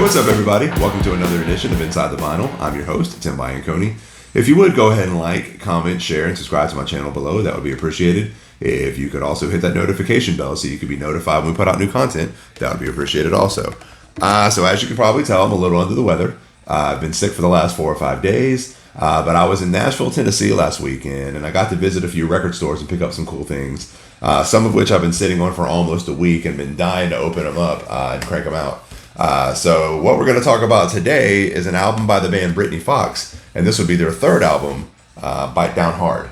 what's up, everybody? Welcome to another edition of Inside the Vinyl. I'm your host, Tim Bianconi. If you would, go ahead and like, comment, share, and subscribe to my channel below. That would be appreciated. If you could also hit that notification bell so you could be notified when we put out new content, that would be appreciated also. So as you can probably tell, I'm a little under the weather. I've been sick for the last 4 or 5 days, but I was in Nashville, Tennessee last weekend, and I got to visit a few record stores and pick up some cool things, some of which I've been sitting on for almost a week and been dying to open them up and crank them out. So what we're going to talk about today is an album by the band Britny Fox, and this would be their third album, Bite Down Hard.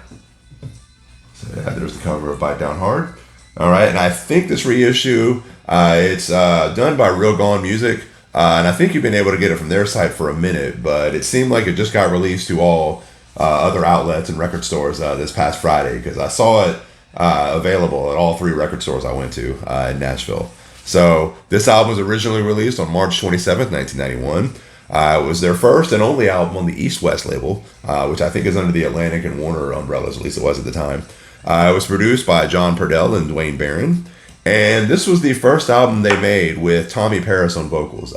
So yeah, there's the cover of Bite Down Hard. All right, and I think this reissue, it's done by Real Gone Music, and I think you've been able to get it from their site for a minute, but it seemed like it just got released to all other outlets and record stores this past Friday, because I saw it available at all 3 record stores I went to in Nashville. So this album was originally released on March 27th, 1991. It was their first and only album on the East West label, which I think is under the Atlantic and Warner umbrellas, at least it was at the time. It was produced by John Purdell and Dwayne Barron. And this was the first album they made with Tommy Paris on vocals.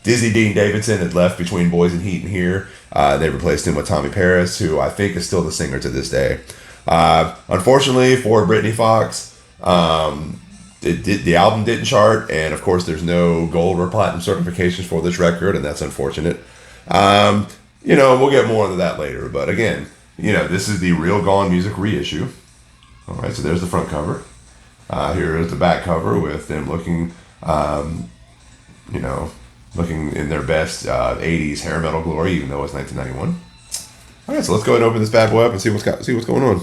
Dizzy Dean Davidson had left between Boys and Heat and Here. They replaced him with Tommy Paris, who I think is still the singer to this day. Unfortunately for Britny Fox, the album didn't chart, and of course there's no gold or platinum certifications for this record, and that's unfortunate. We'll get more into that later, but again, this is the Real Gone Music reissue. All right, so there's the front cover. Here is the back cover with them looking in their best 80s hair metal glory, even though it's 1991. All right, so let's go ahead and open this bad boy up and see what's going on.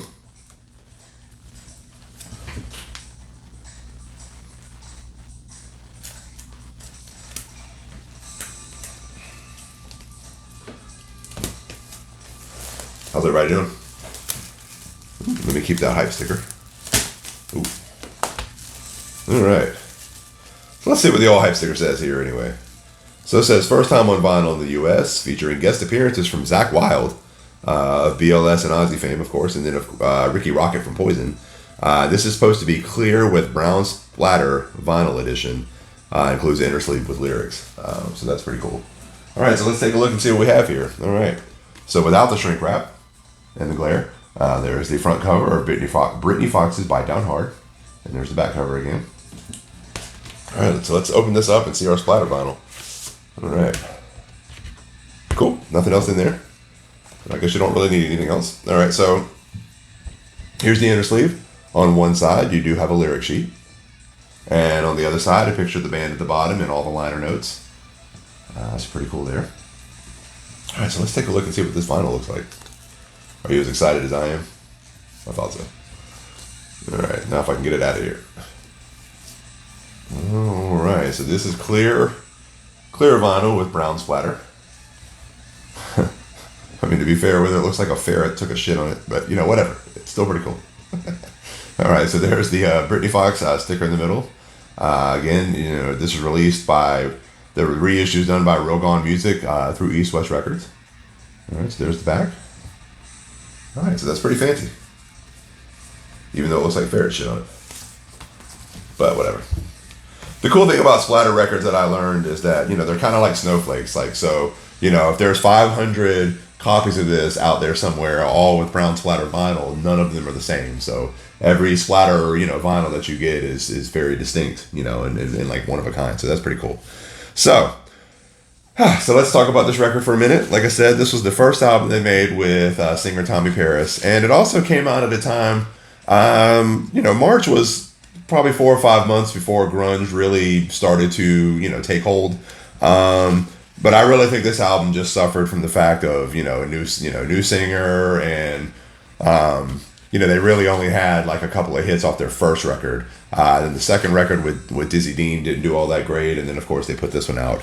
How's everybody doing? Let me keep that hype sticker. Ooh. All right. So let's see what the old hype sticker says here anyway. So it says, first time on vinyl in the U.S., featuring guest appearances from Zakk Wylde, of BLS and Ozzy fame, of course, and then of Ricky Rocket from Poison. This is supposed to be clear with brown splatter vinyl edition. Includes inner sleeve with lyrics. So that's pretty cool. All right, so let's take a look and see what we have here. All right. So without the shrink wrap and the glare, there's the front cover of Britny Fox's Bite Down Hard. And there's the back cover again. All right, so let's open this up and see our splatter vinyl. All right. Cool. Nothing else in there. I guess you don't really need anything else. All right, so here's the inner sleeve. On one side, you do have a lyric sheet. And on the other side, a picture of the band at the bottom and all the liner notes. That's pretty cool there. All right, so let's take a look and see what this vinyl looks like. Are you as excited as I am? I thought so. All right, now if I can get it out of here. All right, so this is clear vinyl with brown splatter. I mean, to be fair with it, looks like a ferret took a shit on it, but whatever. It's still pretty cool. All right, so there's the Britny Fox sticker in the middle. Again, this is released by the reissues done by Real Gone Music through East West Records. All right, so there's the back. All right, so that's pretty fancy. Even though it looks like ferret shit on it. But whatever. The cool thing about splatter records that I learned is that, they're kind of like snowflakes. If there's 500 copies of this out there somewhere, all with brown splatter vinyl, none of them are the same. So every splatter, vinyl that you get is very distinct, and like one of a kind. So that's pretty cool. So let's talk about this record for a minute. Like I said, this was the first album they made with singer Tommy Paris, and it also came out at a time, March was probably 4 or 5 months before grunge really started to, take hold. But I really think this album just suffered from the fact of, a new singer, and they really only had like a couple of hits off their first record. Then the second record with Dizzy Dean didn't do all that great, and then of course they put this one out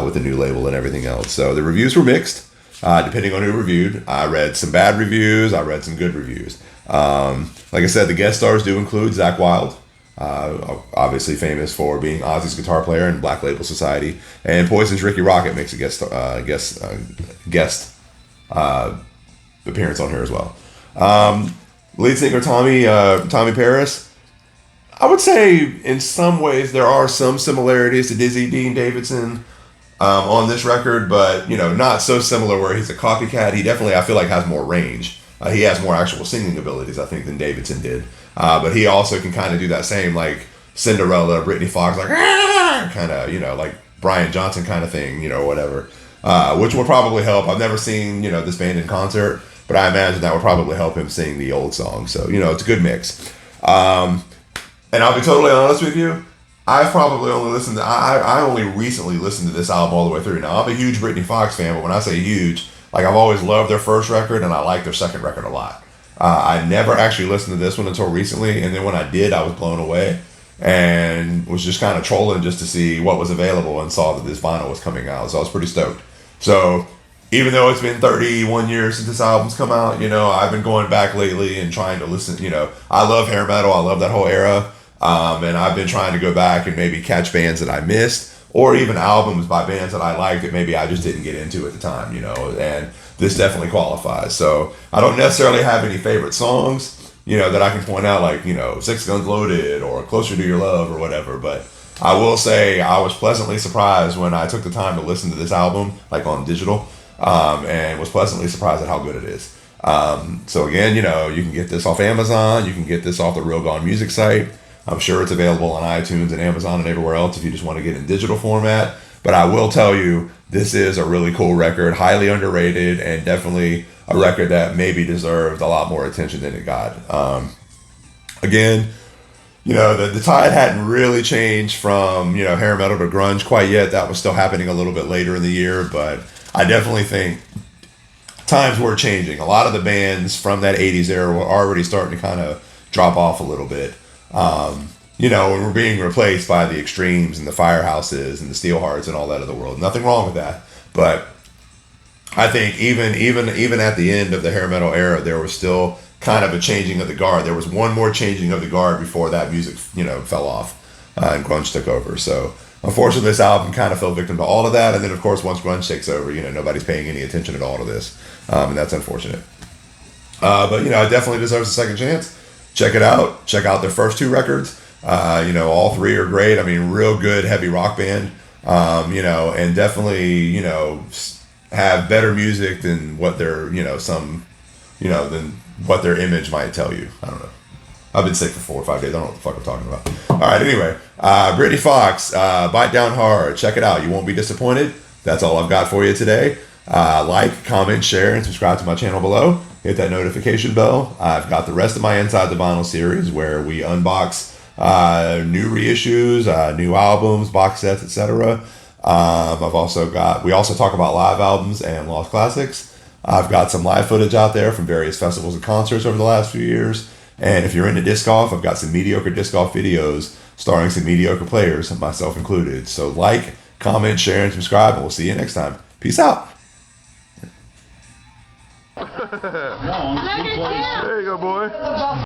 with a new label and everything else. So the reviews were mixed, depending on who reviewed. I read some bad reviews, I read some good reviews. Like I said, the guest stars do include Zakk Wylde, obviously famous for being Ozzy's guitar player in Black Label Society, and Poison's Ricky Rocket makes a guest appearance on here as well. Lead singer Tommy Paris, I would say in some ways there are some similarities to Dizzy Dean Davidson. on this record, but not so similar where he's a copycat. He definitely, I feel like, has more range. He has more actual singing abilities, I think, than Davidson did. But he also can kind of do that same like Cinderella, Britny Fox, like kind of like Brian Johnson kind of thing, whatever. Which will probably help. I've never seen this band in concert, but I imagine that would probably help him sing the old songs. So it's a good mix. And I'll be totally honest with you. I've probably only listened to, I only recently listened to this album all the way through. Now, I'm a huge Britny Fox fan, but when I say huge, like I've always loved their first record and I like their second record a lot. I never actually listened to this one until recently, and then when I did, I was blown away and was just kind of trolling just to see what was available and saw that this vinyl was coming out. So I was pretty stoked. So even though it's been 31 years since this album's come out, I've been going back lately and trying to listen. I love hair metal. I love that whole era. And I've been trying to go back and maybe catch bands that I missed, or even albums by bands that I liked that maybe I just didn't get into at the time, and this definitely qualifies. So I don't necessarily have any favorite songs, that I can point out, like, Six Guns Loaded or Closer to Your Love or whatever, but I will say I was pleasantly surprised when I took the time to listen to this album, like on digital, and was pleasantly surprised at how good it is. So again, you can get this off Amazon, you can get this off the Real Gone Music site. I'm sure it's available on iTunes and Amazon and everywhere else if you just want to get in digital format. But I will tell you, this is a really cool record, highly underrated, and definitely a record that maybe deserved a lot more attention than it got. Again, the tide hadn't really changed from, hair metal to grunge quite yet. That was still happening a little bit later in the year, but I definitely think times were changing. A lot of the bands from that 80s era were already starting to kind of drop off a little bit. And we're being replaced by the Extremes and the Firehouses and the Steelhearts and all that of the world. Nothing wrong with that, but I think even at the end of the hair metal era, there was still kind of a changing of the guard. There was one more changing of the guard before that music, fell off and grunge took over. So unfortunately, this album kind of fell victim to all of that. And then, of course, once grunge takes over, nobody's paying any attention at all to this, and that's unfortunate. But it definitely deserves a second chance. Check it out. Check out their first two records. All three are great. I mean, real good heavy rock band. And definitely, have better music than what their, than what their image might tell you. I don't know. I've been sick for 4 or 5 days. I don't know what the fuck I'm talking about. All right. Anyway, Britny Fox, Bite Down Hard. Check it out. You won't be disappointed. That's all I've got for you today. Like, comment, share, and subscribe to my channel below. Hit that notification bell. I've got the rest of my Inside the Vinyl series where we unbox new reissues, new albums, box sets, etc. We also talk about live albums and lost classics. I've got some live footage out there from various festivals and concerts over the last few years. And if you're into disc golf, I've got some mediocre disc golf videos starring some mediocre players, myself included. So like, comment, share, and subscribe, and we'll see you next time. Peace out. There you go, boy.